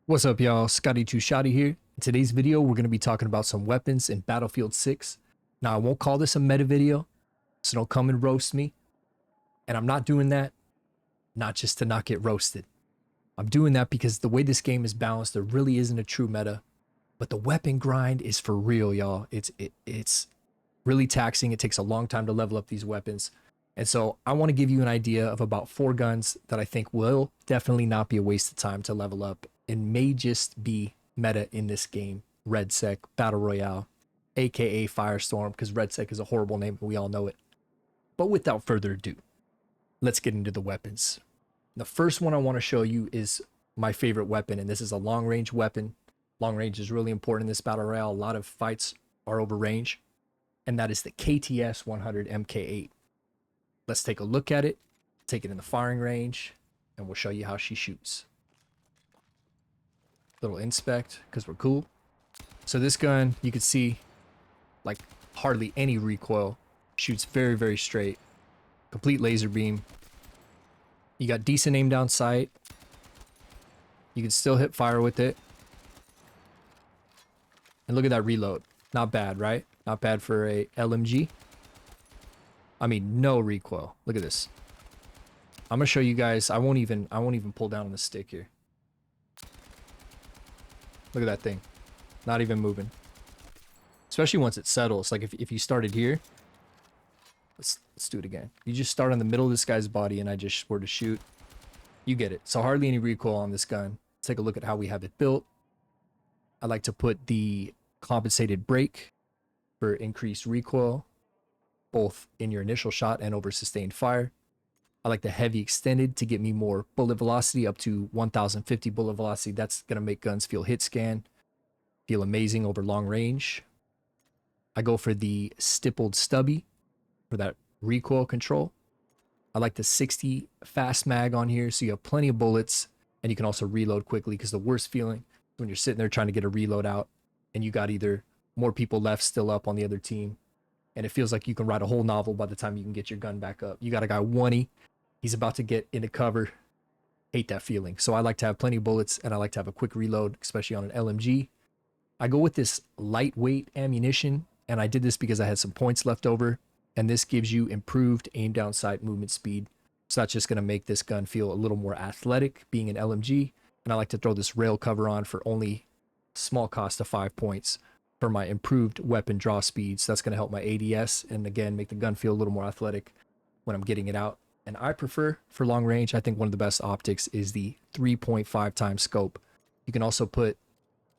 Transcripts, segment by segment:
What's up, y'all? Scotty2Shotty here. In today's video, we're going to be talking about some weapons in Battlefield 6. Now, I won't call this a meta video, so don't come and roast me. And I'm not doing that, not just to not get roasted. I'm doing that because the way this game is balanced, there really isn't a true meta. But the weapon grind is for real, y'all. It's really taxing. It takes a long time to level up these weapons. And so I want to give you an idea of about 4 guns that I think will definitely not be a waste of time to level up and may just be meta in this game. RedSec, Battle Royale, aka Firestorm, because RedSec is a horrible name and we all know it. But without further ado, let's get into the weapons. The first one I want to show you is my favorite weapon, and this is a long-range weapon. Long range is really important in this Battle Royale. A lot of fights are over range, and that is the KTS 100 MK8. Let's take a look at it, take it in the firing range, and we'll show you how she shoots. Little inspect, because we're cool. So this gun, you can see, like, hardly any recoil. Shoots very, very straight. Complete laser beam. You got decent aim down sight. You can still hit fire with it. And look at that reload. Not bad, right? Not bad for a LMG. I mean, no recoil. Look at this. I'm gonna show you guys. I won't even pull down on the stick here. Look at that thing. Not even moving. Especially once it settles. Like if you started here. Let's do it again. You just start on the middle of this guy's body and I just were to shoot. You get it. So hardly any recoil on this gun. Let's take a look at how we have it built. I like to put the compensated brake for increased recoil, both in your initial shot and over sustained fire. I like the heavy extended to get me more bullet velocity, up to 1050 bullet velocity. That's going to make guns feel hit scan, feel amazing over long range. I go for the stippled stubby for that recoil control. I like the 60 fast mag on here, so you have plenty of bullets, and you can also reload quickly, because the worst feeling when you're sitting there trying to get a reload out, and you got either more people left still up on the other team, and it feels like you can write a whole novel by the time you can get your gun back up. You got a guy 1E, he's about to get into cover. Hate that feeling. So I like to have plenty of bullets, and I like to have a quick reload, especially on an LMG. I go with this lightweight ammunition, and I did this because I had some points left over, and this gives you improved aim down sight movement speed. So that's just going to make this gun feel a little more athletic, being an LMG. And I like to throw this rail cover on for only small cost of 5 points for my improved weapon draw speed. So that's going to help my ADS and again make the gun feel a little more athletic when I'm getting it out. And I prefer, for long range, I think one of the best optics is the 3.5 times scope. You can also put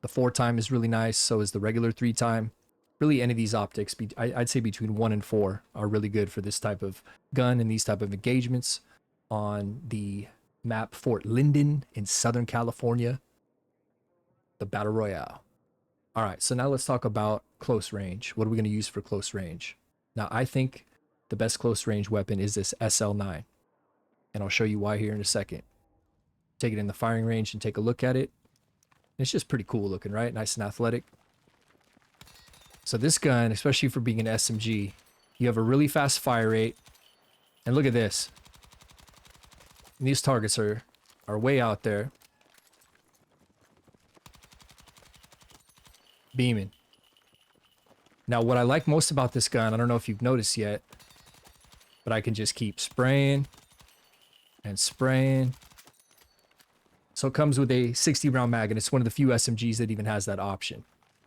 the 4 time is really nice, so is the regular 3 time. Really, any of these optics, I'd say between 1 and 4 are really good for this type of gun and these type of engagements. On the map Fort Linden in Southern California, the Battle Royale. All right, so now let's talk about close range. What are we going to use for close range? Now, I think the best close range weapon is this SL9, and I'll show you why here in a second. Take it in the firing range and take a look at it. It's just pretty cool looking, right? Nice and athletic. So this gun, especially for being an SMG, you have a really fast fire rate. And look at this. And these targets are way out there. Beaming. Now, what I like most about this gun, I don't know if you've noticed yet, but I can just keep spraying and spraying. So it comes with a 60 round mag, and it's one of the few SMGs that even has that option.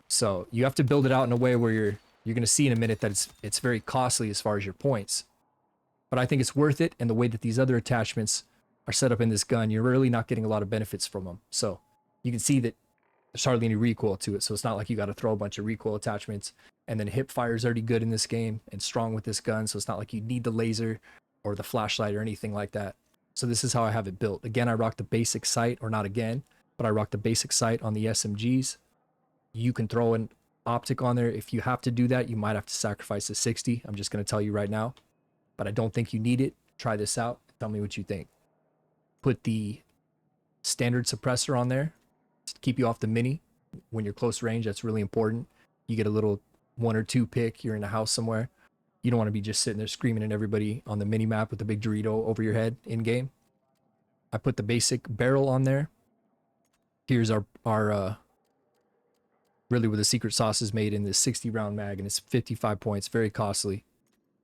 So you have to build it out in a way where you're going to see in a minute that it's very costly as far as your points. But I think it's worth it, and the way that these other attachments are set up in this gun, you're really not getting a lot of benefits from them. So you can see that there's hardly any recoil to it. So it's not like you got to throw a bunch of recoil attachments. And then hip fire is already good in this game and strong with this gun. So it's not like you need the laser or the flashlight or anything like that. So this is how I have it built. Again, I rock the basic sight, or not again, but I rock the basic sight on the SMGs. You can throw an optic on there. If you have to do that, you might have to sacrifice the 60. I'm just going to tell you right now, but I don't think you need it. Try this out. Tell me what you think. Put the standard suppressor on there to keep you off the mini. When you're close range, that's really important. You get a little 1 or 2 pick. You're in a house somewhere. You don't want to be just sitting there screaming at everybody on the mini map with a big Dorito over your head in game. I put the basic barrel on there. Here's our really where the secret sauce is made in this 60 round mag, and it's 55 points, very costly.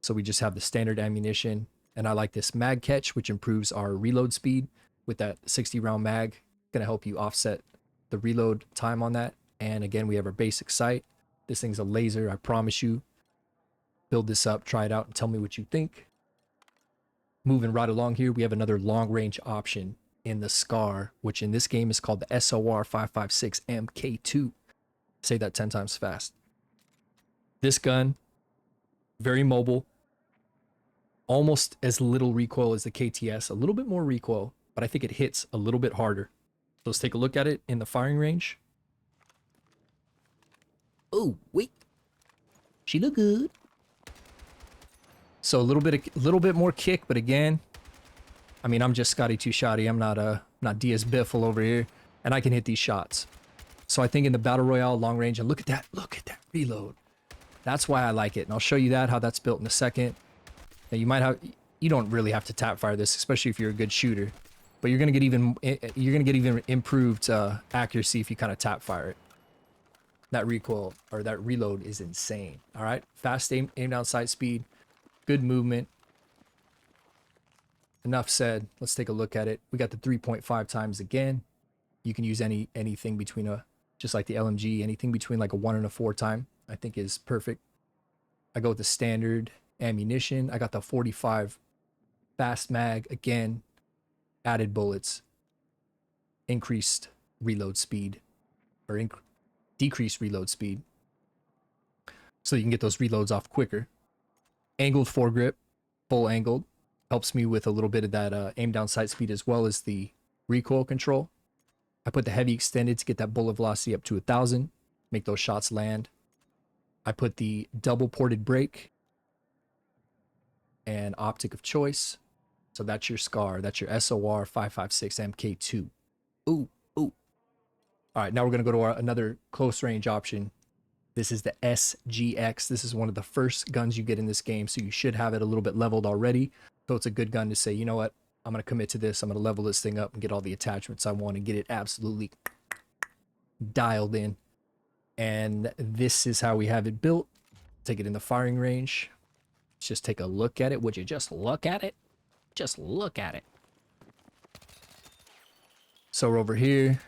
So we just have the standard ammunition, and I like this mag catch, which improves our reload speed with that 60 round mag. Gonna help you offset the reload time on that. And again, we have our basic sight. This thing's a laser, I promise you. Build this up, try it out, and tell me what you think. Moving right along here, we have another long range option in the SCAR, which in this game is called the SOR 556 MK2. Say that 10 times fast. This gun, very mobile, almost as little recoil as the KTS, a little bit more recoil, but I think it hits a little bit harder. So let's take a look at it in the firing range. Oh, wait. She look good. So a little bit more kick, but again, I mean, I'm just Scotty Too Shotty. I'm not DS Biffle over here, and I can hit these shots. So I think in the Battle Royale long range, and look at that reload. That's why I like it, and I'll show you how that's built in a second. Now you don't really have to tap fire this, especially if you're a good shooter, but you're gonna get even improved accuracy if you kind of tap fire it. That recoil or that reload is insane. All right, fast aim down sight speed, good movement. Enough said. Let's take a look at it. We got the 3.5 times again. You can use anything between just like the LMG, anything between like a 1 and a 4 time, I think is perfect. I go with the standard ammunition. I got the 45 fast mag again, added bullets, increased reload speed, or decreased reload speed, so you can get those reloads off quicker. Angled foregrip, full angled, helps me with a little bit of that aim down sight speed as well as the recoil control. I put the heavy extended to get that bullet velocity up to 1,000, make those shots land. I put the double ported brake and optic of choice. So that's your SCAR. That's your SOR 556 MK2. Ooh, ooh. All right, now we're going to go to another close range option. This is the SGX. This is one of the first guns you get in this game, so you should have it a little bit leveled already. So it's a good gun to say, you know what, I'm going to commit to this. I'm going to level this thing up and get all the attachments I want and get it absolutely dialed in. And this is how we have it built. Take it in the firing range. Let's just take a look at it. Would you just look at it? Just look at it. So we're over here.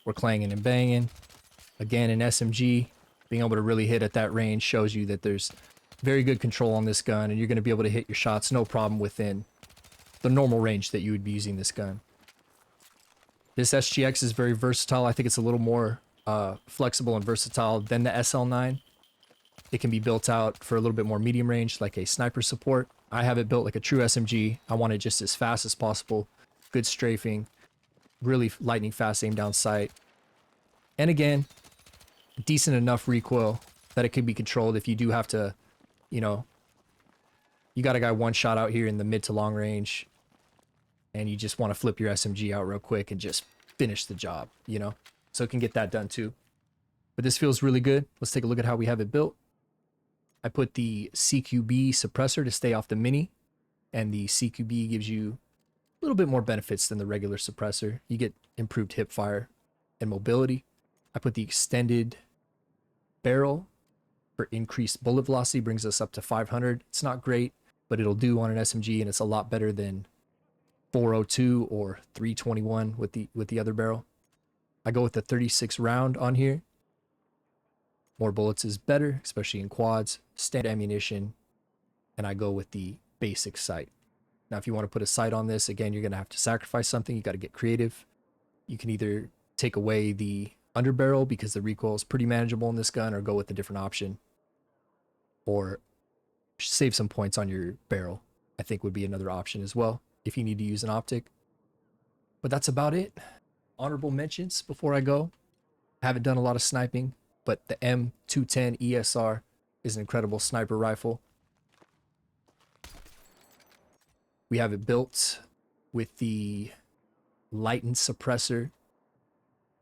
We're clanging and banging. Again, an SMG, being able to really hit at that range shows you that there's very good control on this gun, and you're going to be able to hit your shots no problem within the normal range that you would be using this gun. This SGX is very versatile. I think it's a little more flexible and versatile than the SL9. It can be built out for a little bit more medium range, like a sniper support. I have it built like a true SMG. I want it just as fast as possible. Good strafing, really lightning fast aim down sight. And again, decent enough recoil that it can be controlled if you do have to, you know, you got a guy one shot out here in the mid to long range and you just want to flip your SMG out real quick and just finish the job, you know? So it can get that done too. But this feels really good. Let's take a look at how we have it built. I put the CQB suppressor to stay off the mini, and the CQB gives you a little bit more benefits than the regular suppressor. You get improved hip fire and mobility. I put the extended barrel for increased bullet velocity, brings us up to 500. It's not great, but it'll do on an SMG, and it's a lot better than 402 or 321 with the other barrel. I go with the 36 round on here. More bullets is better, especially in quads. Standard ammunition, and I go with the basic sight. Now, if you want to put a sight on this, again, you're going to have to sacrifice something. You got to get creative. You can either take away the underbarrel because the recoil is pretty manageable in this gun, or go with a different option, or save some points on your barrel, I think would be another option as well if you need to use an optic. But that's about it. Honorable mentions before I go. I haven't done a lot of sniping, but the M210 ESR is an incredible sniper rifle. We have it built with the lightened suppressor.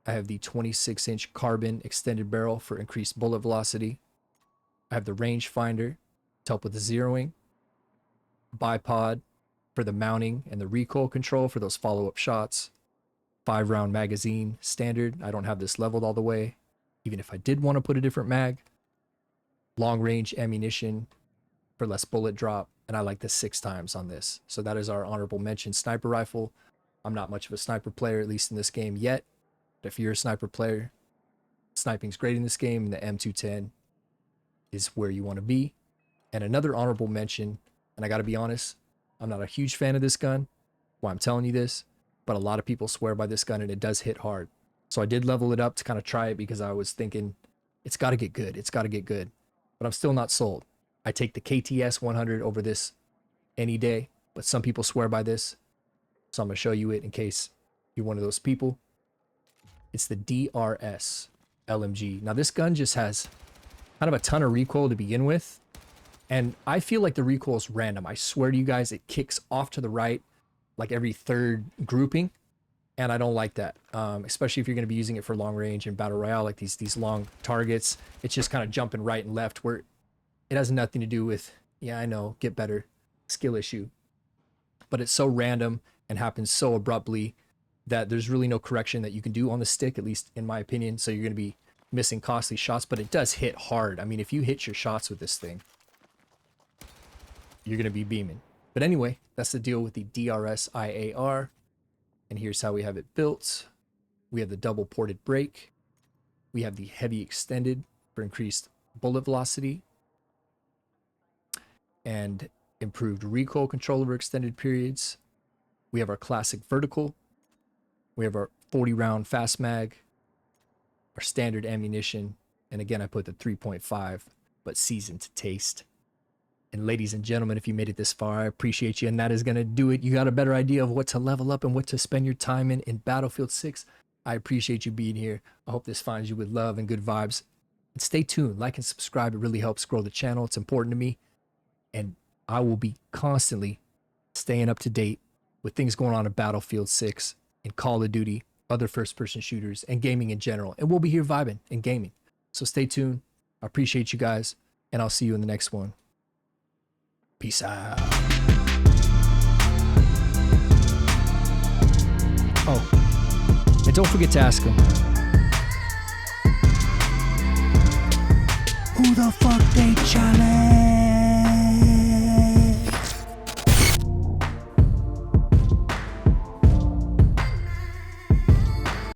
I have the 26-inch carbon extended barrel for increased bullet velocity. I have the rangefinder to help with the zeroing. Bipod for the mounting and the recoil control for those follow-up shots. 5-round magazine standard. I don't have this leveled all the way. Even if I did want to put a different mag. Long range ammunition for less bullet drop. And I like this 6 times on this. So that is our honorable mention sniper rifle. I'm not much of a sniper player, at least in this game yet. But if you're a sniper player, sniping's great in this game, and the M210 is where you want to be. And another honorable mention, and I got to be honest, I'm not a huge fan of this gun. Why I'm telling you this, but a lot of people swear by this gun, and it does hit hard. So I did level it up to kind of try it because I was thinking it's got to get good. It's got to get good. But I'm still not sold. I take the KTS 100 over this any day, but some people swear by this. So I'm going to show you it in case you're one of those people. It's the DRS LMG. Now this gun just has kind of a ton of recoil to begin with. And I feel like the recoil is random. I swear to you guys, it kicks off to the right like every 3rd grouping. And I don't like that, especially if you're going to be using it for long range and battle royale, like these long targets. It's just kind of jumping right and left where it has nothing to do with, yeah, I know, get better, skill issue. But it's so random and happens so abruptly that there's really no correction that you can do on the stick, at least in my opinion. So you're going to be missing costly shots, but it does hit hard. I mean, if you hit your shots with this thing, you're going to be beaming. But anyway, that's the deal with the DRS IAR. And here's how we have it built. We have the double ported brake. We have the heavy extended for increased bullet velocity and improved recoil control over extended periods. We have our classic vertical. We have our 40-round fast mag, our standard ammunition. And again, I put the 3.5, but seasoned to taste. And ladies and gentlemen, if you made it this far, I appreciate you. And that is going to do it. You got a better idea of what to level up and what to spend your time in Battlefield 6. I appreciate you being here. I hope this finds you with love and good vibes. And stay tuned. Like and subscribe. It really helps grow the channel. It's important to me. And I will be constantly staying up to date with things going on in Battlefield 6 and Call of Duty, other first-person shooters, and gaming in general. And we'll be here vibing and gaming. So stay tuned. I appreciate you guys. And I'll see you in the next one. Peace out. Oh, and don't forget to ask them, who the fuck they challenge?